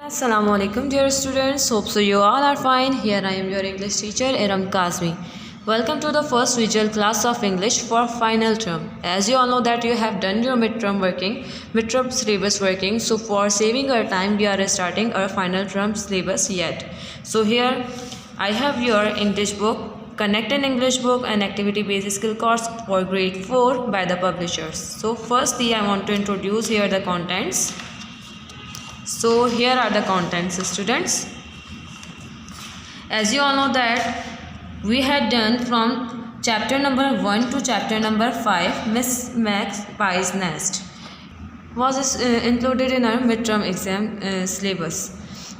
Assalamualaikum dear students, hope so you all are fine. Here I am your English teacher Iram Kazmi. Welcome to the first visual class of English for final term. As you all know that you have done your midterm syllabus working. So for saving our time we are starting our final term syllabus yet. So here I have your English book, Connect an English book and activity based skill course for grade 4 by the publishers. So firstly I want to introduce here the contents. So here are the contents, students. As you all know that we had done from chapter number 1 to chapter number 5, Miss Magpie's Nest was included in our midterm exam syllabus.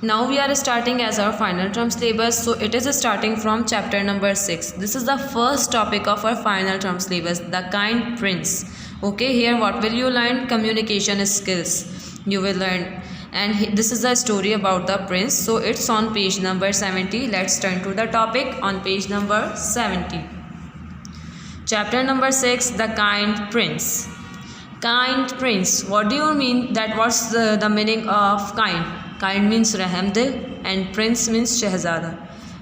Now we are starting as our final term syllabus, so it is starting from chapter number 6. This is the first topic of our final term syllabus, the kind prince. Okay, here what will you learn? Communication skills you will learn, and this is a story about the prince. So it's on page number 70. Let's turn to the topic on page number 70. Chapter number 6, the kind prince. Kind prince, what do you mean? That what's the meaning of kind? Kind means rahmdil and prince means shehzada.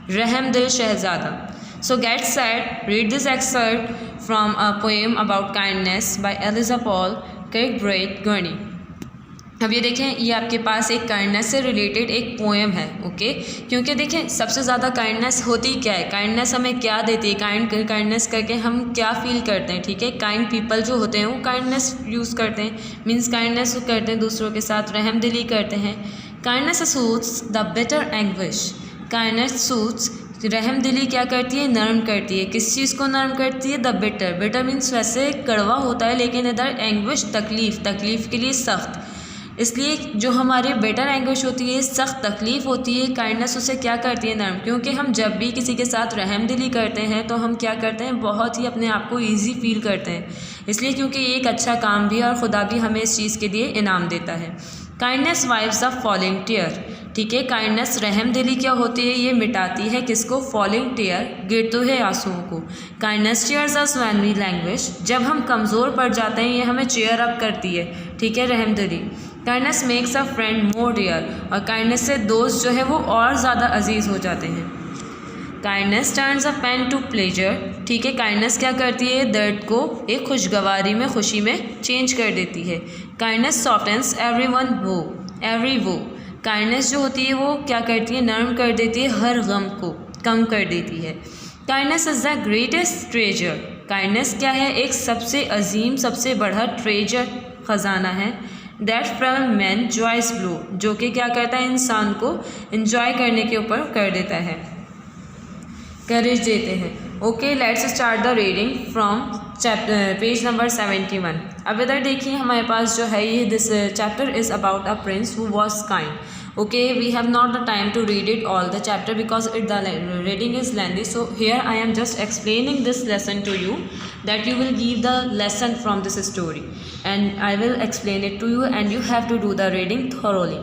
Rahmdil shehzada. So get set, read this excerpt from a poem about kindness by Eliza Paul Kirkbride-Gurney. अब ये देखें, ये आपके पास एक kindness से related एक poem है. Okay, क्योंकि देखें सबसे ज़्यादा काइंडनेस होती क्या है, काइंडनेस हमें क्या देती है, काइंडनेस करके हम क्या फील करते हैं. ठीक है, काइंड पीपल जो होते हैं वो काइंडनेस यूज़ करते हैं, मीन्स काइंडनेस करते हैं दूसरों के साथ, रहमदिली करते हैं. Kindness soothes the bitter anguish. Kindness soothes, रहमदिली क्या करती है? नरम करती है. किस चीज़ को नरम करती है? The bitter. बिटर मीन्स वैसे कड़वा होता है, लेकिन इधर एंग्विश तकलीफ़ के लिए सख्त. इसलिए जो हमारे बेटर एंग्विश होती है, सख्त तकलीफ़ होती है, काइंडनेस उसे क्या करती है? नरम. क्योंकि हम जब भी किसी के साथ रहमदिली करते हैं तो हम क्या करते हैं? बहुत ही अपने आप को ईजी फील करते हैं. इसलिए क्योंकि ये एक अच्छा काम भी है और ख़ुदा भी हमें इस चीज़ के लिए इनाम देता है. Kindness wipes the falling tear. ठीक है, काइंडनेस रहमदिली क्या होती है? ये मिटाती है किसको? फॉलिंग टीयर, गिरते हुए आंसुओं को. Kindness cheers us when we languish. जब हम कमज़ोर पड़ जाते हैं ये हमें चीयर अप करती है. ठीक है, रहमदिली. Kindness makes a friend more dear. और काइंडनेस से दोस्त जो है वो और ज़्यादा अजीज़ हो जाते हैं. Kindness turns a pain to pleasure. ठीक है, काइंडनेस क्या करती है? दर्द को एक खुशगवारी में, खुशी में चेंज कर देती है. काइंडनेस सॉफ्टन्स एवरी वो. काइंडनेस जो होती है वो क्या करती है? नरम कर देती है, हर गम को कम कर देती है. Kindness is the greatest treasure. Kindness क्या है? एक सबसे अजीम, सबसे बड़ा ट्रेजर, ख़जाना है. That from man joys blow. जो कि क्या करता है? इंसान को इन्जॉय करने के ऊपर कर देता है, करेज देते हैं. Okay, let's start the reading from page number 71. अब इधर देखिए हमारे पास जो है ये this chapter is about a prince who was kind. Okay, we have not the time to read it all the chapter because the reading is lengthy. So here I am just explaining this lesson to you, that you will give the lesson from this story and I will explain it to you and you have to do the reading thoroughly.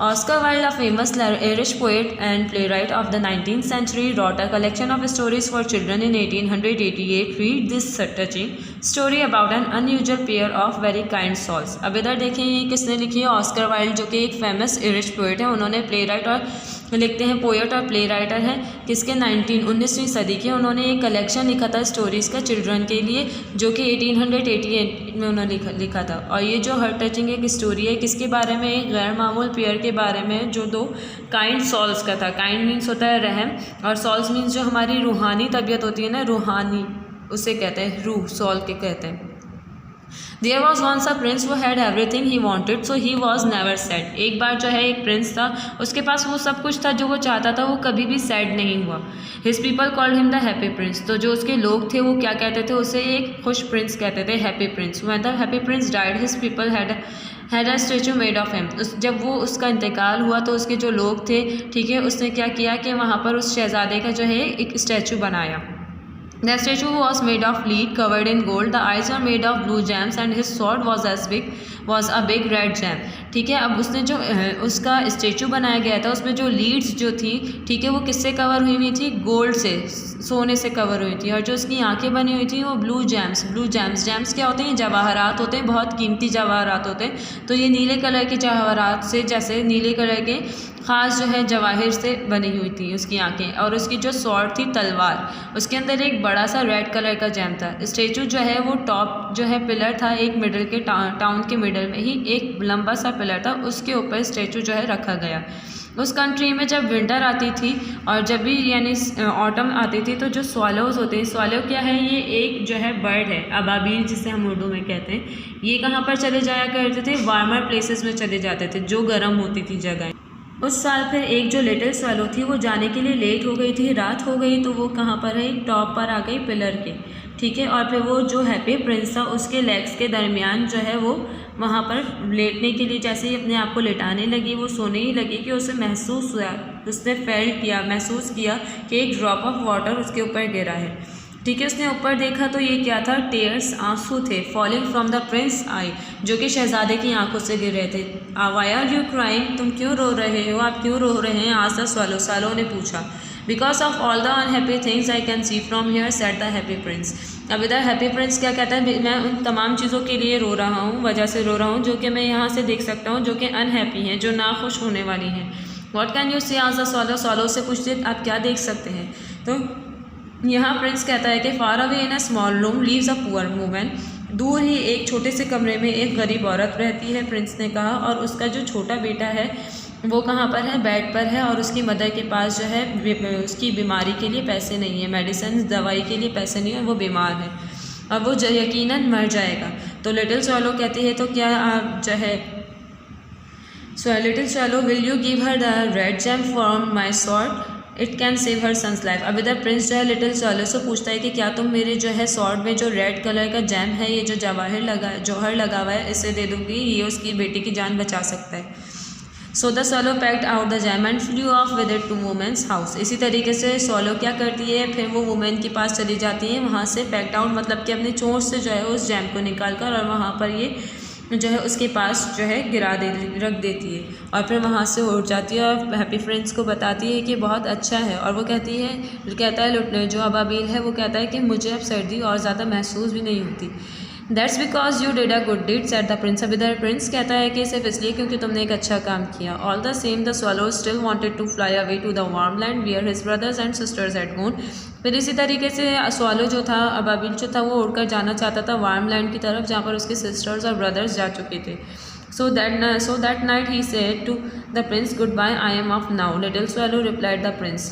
Oscar Wilde, a famous Irish poet and playwright of the 19th century, wrote a collection of stories for children in 1888. Read this touching story about an unusual pair of very kind souls. अब इधर देखें ये किसने लिखी है? Oscar Wilde, जो कि एक फेमस इरिश पोएट है. उन्होंने प्लेराइट और लिखते हैं, पोएट और प्ले राइटर हैं. किसके? 19वीं सदी के. उन्होंने एक कलेक्शन लिखा था स्टोरीज़ का चिल्ड्रन के लिए, जो कि 1888 में उन्होंने लिखा था. और ये जो हर टचिंग एक स्टोरी है, किसके बारे में? एक गैर मामूल पेयर के बारे में जो दो काइंड सॉल्स का था. काइंड मीन्स होता है रहम, और सॉल्स मीन्स जो हमारी रूहानी तबीयत होती है ना, रूहानी, उसे कहते हैं रूह, सॉल के कहते हैं. There was once a prince who had everything he wanted, so he was never sad. एक बार जो है एक प्रिंस था, उसके पास वो सब कुछ था जो वो चाहता था, वो कभी भी सैड नहीं हुआ. His people called him the happy prince. तो जो उसके लोग थे वो क्या कहते थे? उसे एक खुश प्रिंस कहते थे, happy Prince. When the happy prince died, his people had a statue made of him. जब वो उसका इंतकाल हुआ तो उसके जो लोग थे, ठीक है, उसने क्या किया कि वहाँ पर उस शहज़ादे का जो है एक स्टैचू बनाया. The statue was made of lead covered in gold. The eyes were made of blue gems and his sword was as big was a big red jam. ठीक है, अब उसने जो उसका स्टेचू बनाया गया था उसमें जो लीड्स जो थी, ठीक है, वो किससे कवर हुई हुई थी? गोल्ड से, सोने से कवर हुई थी। और जो उसकी आंखें बनी हुई थी वो ब्लू जैम्स क्या होते हैं? जवाहरात होते हैं, बहुत कीमती जवाहरात होते हैं। तो ये नीले कलर के जवाहरात से, जैसे नीले कलर के ख़ास जो है जवाहिर से बनी हुई थी उसकी आंखें। और उसकी जो स्वॉर्ड थी तलवार, उसके अंदर एक बड़ा सा रेड कलर का जैम था। स्टेचू जो है वो टॉप जो है पिलर था, एक मिडल के टाउन के मिडल में ही एक लंबा सा पिलर था, उसके ऊपर स्टेचू जो है रखा गया। उस कंट्री में जब विंटर आती थी और जब भी यानी ऑटम आती थी तो जो स्वॉलोज होते हैं, स्वॉलो क्या है? ये एक जो है बर्ड है, अबाबील जिसे हम उर्दू में कहते हैं। ये कहाँ पर चले जाया करते थे? वार्मर प्लेसेस में चले जाते थे, जो गर्म होती थी जगह। उस साल फिर एक जो लिटिल स्वैलो थी वो जाने के लिए लेट हो गई थी, रात हो गई, तो वो कहाँ पर है? टॉप पर आ गई पिलर के। ठीक है, और फिर वो जो हैप्पी प्रिंस था उसके लेग्स के दरमियान जो है वो वहाँ पर लेटने के लिए जैसे ही अपने आप को लेटाने लगी, वो सोने ही लगी कि उसे महसूस हुआ, उसने महसूस किया कि एक ड्रॉप ऑफ वाटर उसके ऊपर गिरा है। ठीक है, उसने ऊपर देखा तो ये क्या था? टेयर्स, आंसू थे, falling from the prince eye, जो कि शहजादे की आंखों से गिर रहे थे। Why are you crying? तुम क्यों रो रहे हो? आप क्यों रो रहे हैं? आस्क्ड द स्वैलो ने पूछा। Because of all the unhappy things I can see from here, said the happy Prince. अब इधर हैप्पी प्रिंस क्या कहता है? मैं उन तमाम चीज़ों के लिए रो रहा हूँ, वजह से रो रहा हूँ जो कि मैं यहाँ से देख सकता हूँ, जो कि अनहैप्पी हैं, जो नाखुश होने वाली हैं। What can you see? Asked the swallow. Swallow से पूछते आप क्या देख सकते हैं? तो यहाँ प्रिंस कहता है कि far away in a small room leaves a poor woman, दूर ही एक छोटे से कमरे में एक गरीब औरत रहती है, प्रिंस ने कहा, और उसका जो छोटा बेटा है वो कहाँ पर है? बेड पर है, और उसकी मदर के पास जो है उसकी बीमारी के लिए पैसे नहीं है, मेडिसिन दवाई के लिए पैसे नहीं है, वो बीमार है और वो यकीनन मर जाएगा। तो लिटिल स्वैलो कहती है तो क्या आप जो है little swallow will you give her the red gem from my sword, it can save her son's life. अब इधर प्रिंस जो है लिटिल स्वैलो से पूछता है कि क्या तुम मेरे जो है स्वॉर्ड में जो रेड कलर का जैम है, ये जो जौहर लगा हुआ है, इसे दे दूंगी, ये उसकी बेटी की जान बचा सकता है। So the swallow pecked out the gem and flew off with it to women's house. इसी तरीके से स्वैलो क्या करती है? फिर वो वुमेन के पास चली जाती है, वहाँ से पैक्ड आउट मतलब कि अपनी चोंच से जो है उस जैम को निकाल कर और वहाँ पर ये जो है उसके पास जो है रख देती है, और फिर वहाँ से उड़ जाती है और हैप्पी फ्रेंड्स को बताती है कि बहुत अच्छा है। और वो कहता है जो अबाबील है वो कहता है कि मुझे अब सर्दी और ज़्यादा महसूस भी नहीं होती। That's because you did a good deed, said the prince. अब इधर प्रिंस कहता है कि सिर्फ इसलिए क्योंकि तुमने एक अच्छा काम किया। All the same the swallow still wanted to fly away to the warm land where his brothers and sisters had gone. फिर इसी तरीके से स्वैलो जो था, अबाबील जो था, वो उड़कर जाना चाहता था वार्म लैंड की तरफ जहाँ पर उसके सिस्टर्स और ब्रदर्स जा चुके थे। So that night he said to the prince goodbye, I am off now. Little swallow replied the prince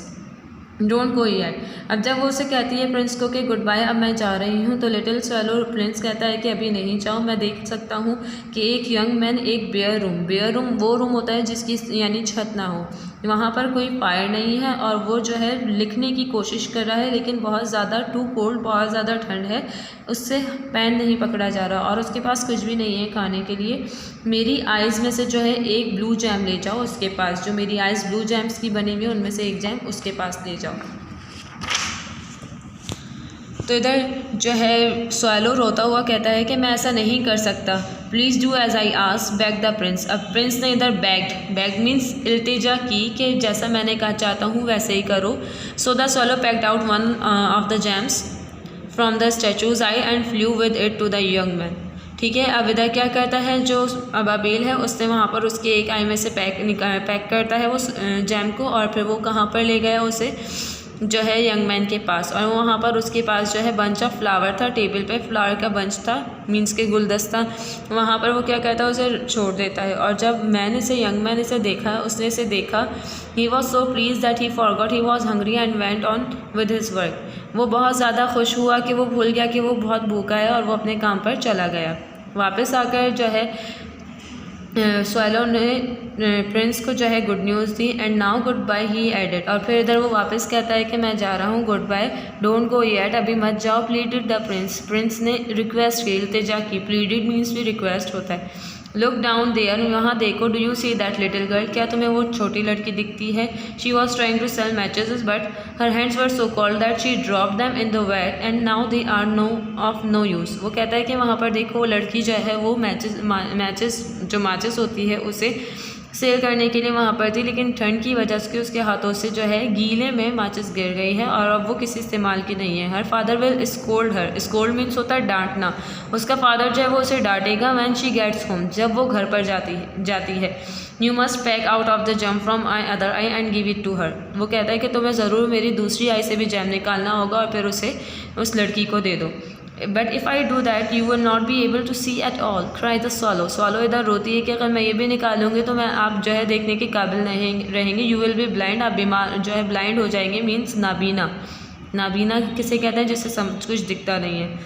don't go yet. अब जब वो उसे कहती है प्रिंस को कि गुड बाय, अब मैं जा रही हूँ, तो लिटिल स्वैलो प्रिंस कहता है कि अभी नहीं जाओ, मैं देख सकता हूँ कि एक यंग मैन एक बेयर रूम वो रूम होता है जिसकी यानी छत ना हो, वहाँ पर कोई फायर नहीं है, और वो जो है लिखने की कोशिश कर रहा है, लेकिन बहुत ज़्यादा टू कोल्ड, बहुत ज़्यादा ठंड है, उससे पेन नहीं पकड़ा जा रहा और उसके पास कुछ भी नहीं है खाने के लिए। मेरी आइज़ में से जो है एक ब्लू जैम ले जाओ उसके पास, जो मेरी आइज़ ब्लू जैम्स की बनी हुई है उनमें से एक जैम उसके पास ले जाओ। तो इधर जो है स्वैलो रोता हुआ कहता है कि मैं ऐसा नहीं कर सकता, please do as I ask, beg the prince. अब प्रिंस ने इधर बेग मीन्स इल्तिजा की कि जैसा मैंने कहा चाहता हूँ वैसे ही करो। So the swallow pecked out one of the gems from the statue's eye and flew with it to the young man. ठीक है, अब इधर क्या करता है, जो अबाबील है उसने वहाँ पर उसके एक आई में से पैक करता है वो जैम को, और फिर वो कहाँ पर ले गया उसे, जो है यंग मैन के पास, और वहाँ पर उसके पास जो है बंच ऑफ फ्लावर था, टेबल पे फ्लावर का बंच था, मीन्स के गुलदस्ता, वहाँ पर वो क्या कहता है उसे छोड़ देता है। और जब यंग मैन इसे देखा, उसने इसे देखा, he was so please that he forgot he was hungry and went on with his work. वो बहुत ज़्यादा खुश हुआ कि वो भूल गया कि वो बहुत भूखा है, और वो अपने काम पर चला गया। वापस आकर जो है स्वैलो ने प्रिंस को जो है गुड न्यूज़ दी, and now goodbye he added. और फिर इधर वो वापस कहता है कि मैं जा रहा हूँ, goodbye, don't go yet, अभी मत जाओ, प्लीडेड द प्रिंस। प्रिंस ने रिक्वेस्ट की, इल्तिजा की, प्लीडेड मीन्स भी रिक्वेस्ट होता है। लुक डाउन देयर, वहाँ देखो, do you see that little girl, क्या तुम्हें वो छोटी लड़की दिखती है? She was trying to sell matches but her hands were so cold that she drop them in the wet and now they are of no use. वो कहता है कि वहाँ पर देखो वो लड़की जो है वो मैचेस जो माचिस होती है उसे सेल करने के लिए वहाँ पर थी, लेकिन ठंड की वजह से उसके हाथों से जो है गीले में माचिस गिर गई है और अब वो किसी इस्तेमाल की नहीं है। Her father will scold her, scold means होता है डांटना, उसका फादर जो है वो उसे डांटेगा व्हेन शी गेट्स होम, जब वो घर पर जाती है। You must peck out of the gem from I other eye and give it to her. वो कहता है कि तुम्हें ज़रूर मेरी दूसरी आई से भी जैम निकालना होगा और फिर उसे उस लड़की को दे दो। But if I do that you will not be able to see at all, cried the swallow. Swallow इधर रोती है कि अगर मैं ये भी निकालूंगी तो मैं आप जो है देखने के काबिल नहीं रहेंगे। यू विल बी ब्लाइंड, आप बीमार जो है ब्लाइंड हो जाएंगे, मीन्स नाबीना। नाबीना किसे कहते हैं? जिससे सब कुछ दिखता नहीं है।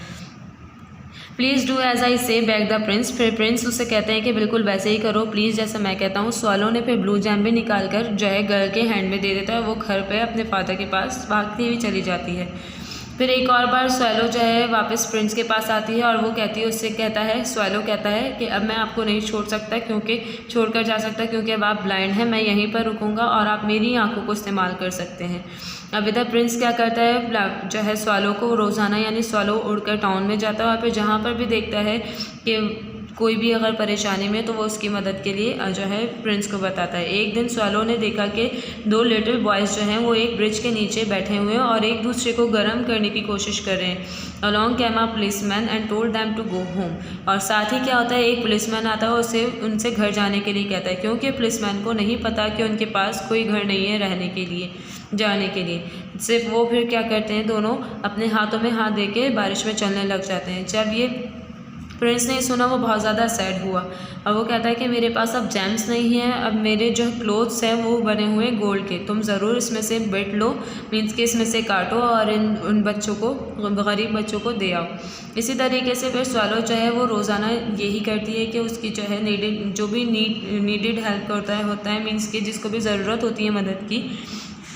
प्लीज़ डू एज आई से, बैक द प्रिंस। फिर प्रिंस उसे कहते हैं कि बिल्कुल वैसे ही करो प्लीज़ जैसा मैं कहता हूँ। स्वॉलो ने फिर ब्लू जैम भी निकाल कर जो है गर्ल के हैंड में दे देता है, वो घर पे अपने फादर के पास भागती हुई चली जाती है। फिर एक और बार स्वैलो जो है वापस प्रिंस के पास आती है और वो कहती है, उससे कहता है, स्वैलो कहता है कि अब मैं आपको नहीं छोड़ सकता क्योंकि छोड़कर जा सकता क्योंकि अब आप ब्लाइंड हैं, मैं यहीं पर रुकूंगा और आप मेरी आंखों को इस्तेमाल कर सकते हैं। अब इधर प्रिंस क्या करता है, जो है स्वैलो को रोज़ाना यानी स्वैलो उड़कर टाउन में जाता है और फिर जहाँ पर भी देखता है कि कोई भी अगर परेशानी में तो वो उसकी मदद के लिए जो है प्रिंस को बताता है। एक दिन स्वैलो ने देखा कि दो लिटिल बॉयज़ जो हैं वो एक ब्रिज के नीचे बैठे हुए हैं और एक दूसरे को गर्म करने की कोशिश कर रहे हैं। Along came a policeman and told them to go home. और साथ ही क्या होता है, एक पुलिसमैन आता है और उनसे घर जाने के लिए कहता है, क्योंकि पुलिसमैन को नहीं पता कि उनके पास कोई घर नहीं है रहने के लिए, जाने के लिए। सिर्फ वो फिर क्या करते हैं, दोनों अपने हाथों में हाथ दे के बारिश में चलने लग जाते हैं। जब ये प्रिंस ने सुना वो बहुत ज़्यादा सैड हुआ और वो कहता है कि मेरे पास अब जैम्स नहीं हैं, अब मेरे जो क्लोथ्स हैं वो बने हुए गोल्ड के, तुम ज़रूर इसमें से बिट लो, मीन्स कि इसमें से काटो और उन बच्चों को, गरीब बच्चों को दे आओ। इसी तरीके से फिर स्वैलो जो है वो रोज़ाना यही करती है कि उसकी जो है नीडेड हेल्प होता है मीन्स कि जिसको भी ज़रूरत होती है मदद की,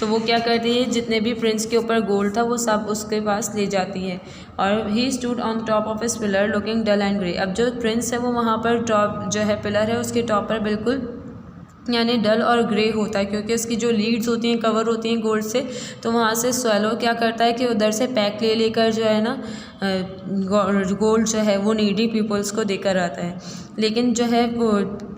तो वो क्या करती है, जितने भी प्रिंस के ऊपर गोल्ड था वो सब उसके पास ले जाती है। और he stood on top of his pillar looking dull and grey. अब जो प्रिंस है वो वहाँ पर टॉप जो है पिलर है उसके टॉप पर बिल्कुल यानी डल और ग्रे होता है, क्योंकि उसकी जो लीड्स होती हैं कवर होती हैं गोल्ड से। तो वहाँ से स्वैलो क्या करता है कि उधर से पैक ले लेकर जो है ना गोल्ड जो है वो नीडी पीपल्स को देकर आता है। लेकिन जो है वो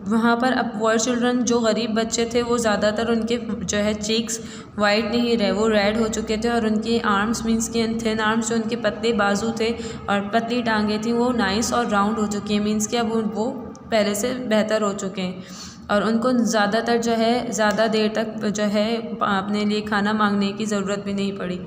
वहाँ पर अब पुअर चिल्ड्रन जो गरीब बच्चे थे वो ज़्यादातर उनके जो है चीक्स वाइट नहीं रहे, वो रेड हो चुके थे और उनकी आर्म्स मीन्स के थिन आर्म्स जो उनके पतले बाजू थे और पतली टांगें थी वो नाइस और राउंड हो चुकी हैं, मीन्स कि अब वो पहले से बेहतर हो चुके हैं और उनको ज़्यादातर जो है ज़्यादा देर तक जो है अपने लिए खाना मांगने की ज़रूरत भी नहीं पड़ी।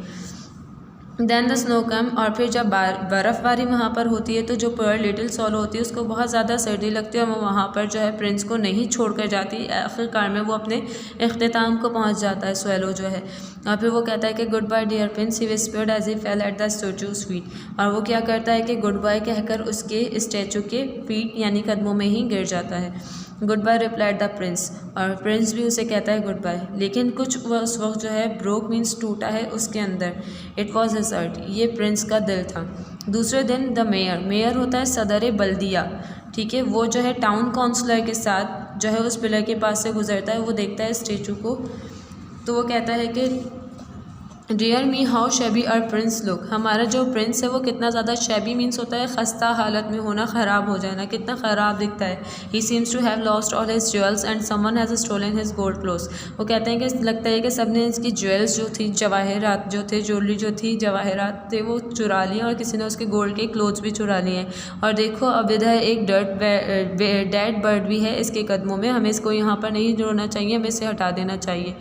देन द स्नो कम, और फिर जब बर्फ़बारी वहाँ पर होती है तो जो पुअर लिटिल स्वैलो होती है उसको बहुत ज़्यादा सर्दी लगती है और वो वहाँ पर जो है प्रिंस को नहीं छोड़ कर जाती। आखिरकार में वो अपने इख्तिताम को पहुँच जाता है स्वैलो जो है, और फिर वो कहता है कि goodbye dear prince, he whispered as he fell at the statue's feet. और वो क्या करता है कि गुड बाय कहकर उसके स्टैचू के फीट यानी कदमों में ही गिर जाता है। Goodbye replied the prince, और प्रिंस भी उसे कहता है गुड बाय। लेकिन कुछ उस वक्त जो है ब्रोक मीन्स टूटा है उसके अंदर। इट वॉज हिज हार्ट, ये प्रिंस का दिल था। दूसरे दिन द मेयर होता है सदर बल्दिया, ठीक है, वो जो है टाउन काउंसलर के साथ जो है उस पिलर के पास से गुजरता है। वो देखता है स्टेचू को तो वो कहता है कि dear me how shabby our prince look, हमारा जो प्रिंस है वो कितना ज़्यादा शैबी मीन्स होता है खस्ता हालत में होना, ख़राब हो जाना, कितना ख़राब दिखता है। He seems to have lost all his jewels and someone has stolen his gold clothes. वो कहते हैं कि लगता है कि सब ने इसकी ज्वेल्स जो थी, जवाहरात जो थे, ज्वेलरी जो थी, जवाहरात थे वो चुरा लिए और किसी ने उसके गोल्ड के क्लोथ्स भी चुरा लिए हैं। और देखो अब इधर एक डेड बर्ड भी है इसके कदमों में, हमें इसको यहाँ पर नहीं जोड़ना चाहिए, हमें इसे हटा देना चाहिए।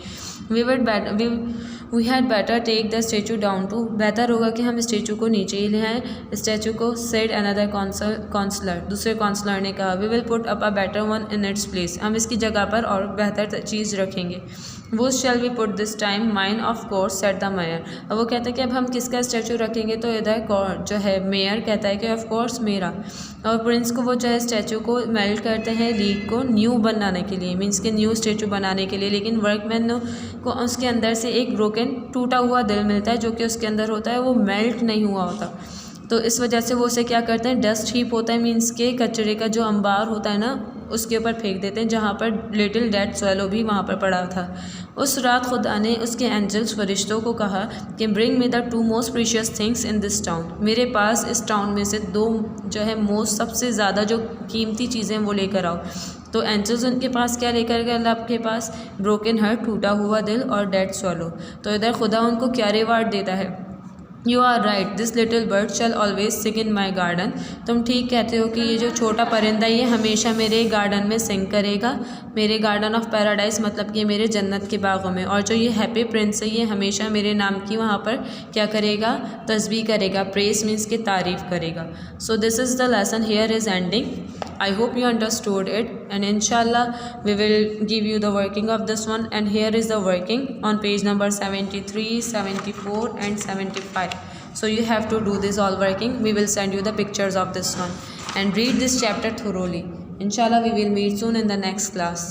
We had better take the statue down too, बेहतर होगा कि हम स्टेचू को नीचे ही ले आएँ स्टेचू को, सेड अनदर काउंसलर, दूसरे काउंसलर ने कहा। We will put up a better one in its place, हम इसकी जगह पर और बेहतर चीज़ रखेंगे। वो shall we put this time mine of course said the mayor. अब वो कहता है कि अब हम किसका स्टैचू रखेंगे, तो इधर जो है मेयर कहता है कि ऑफ कोर्स मेरा। और प्रिंस को वो जो है स्टैचू को मेल्ट करते हैं लीक को न्यू बनाने के लिए, मीन्स के न्यू स्टैचू बनाने के लिए। लेकिन वर्कमैन को उसके अंदर से एक ब्रोकन टूटा हुआ दिल मिलता है जो कि उसके अंदर होता है, वो मेल्ट नहीं हुआ होता। तो इस वजह से वो उसे क्या करते हैं, डस्ट हीप होता है मीन्स के कचरे का जो अंबार होता है ना उसके ऊपर फेंक देते हैं जहाँ पर लिटिल डेड स्वेलो भी वहाँ पर पड़ा था। उस रात खुदा ने उसके एंजल्स फरिश्तों को कहा कि bring me the 2 most precious things in this town, मेरे पास इस टाउन में से 2 जो है मोस्ट सबसे ज़्यादा जो कीमती चीज़ें वो लेकर आओ। तो एंजल्स उनके पास क्या लेकर गए अल्लाह के पास? ब्रोकन हार्ट, टूटा हुआ दिल और डेड स्वॉलो। तो इधर खुदा उनको क्या रिवार्ड देता है? You are right, this little bird shall always sing in my garden. तुम ठीक कहते हो कि ये जो छोटा परिंदा ये हमेशा मेरे गार्डन में सिंग करेगा, मेरे गार्डन ऑफ पैराडाइज मतलब कि मेरे जन्नत के बागों में। और जो ये हैप्पी प्रिंस है ये हमेशा मेरे नाम की वहाँ पर क्या करेगा? तस्बीह करेगा। प्रेस मीन्स की तारीफ़ करेगा। So this is the lesson here is ending. I hope you understood it, and inshallah we will give you the working of this one, and here is the working on page number 73, 74 and 75. So you have to do this all working. We will send you the pictures of this one and read this chapter thoroughly. Inshallah we will meet soon in the next class.